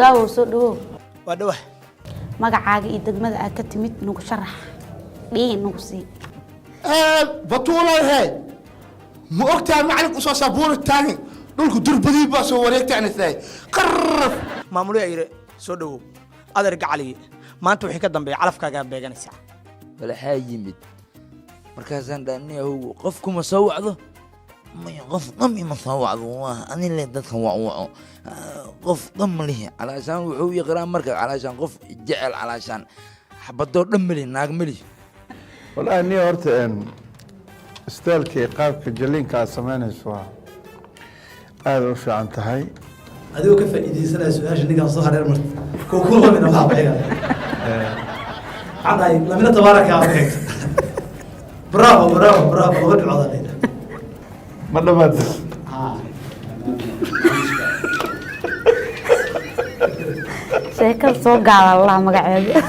Gaawo soo dhawo. waa dhawax Magacaaga iyo degmada aad ka timid nugu sharax. Dhiin nugu sii. batuulo hay ma ogtaa macalin u soo sabuur taagin dhulku durbadii baa soo wareegtaan isay qarraf maamulaya yiri soo dhawo adeer gacaliye maanta wixii ka dambeeyay calafkaaga beeganaysa wala haayimid markaasaan dhaaniyahu qofku ma soo wacdo ma qof qami ma soo wacdo waa ani le dadka waa qof qam lihi alaashan wuxuu yaqraan marka alaashan qof jecel alaashan xabado dhamli naag mali والله إني أردت أن استالكي قابك جلين كاسمين سوا هذا وش عن تهاي هذا كيف إذا سنة سؤال نيجا صهر المرت كوكولا من أبغى بعيا عندي لمن تبارك يا أخي برافو برافو برافو ودي العضلين ما نبات Sheekad soo gaala Allah magaceeda.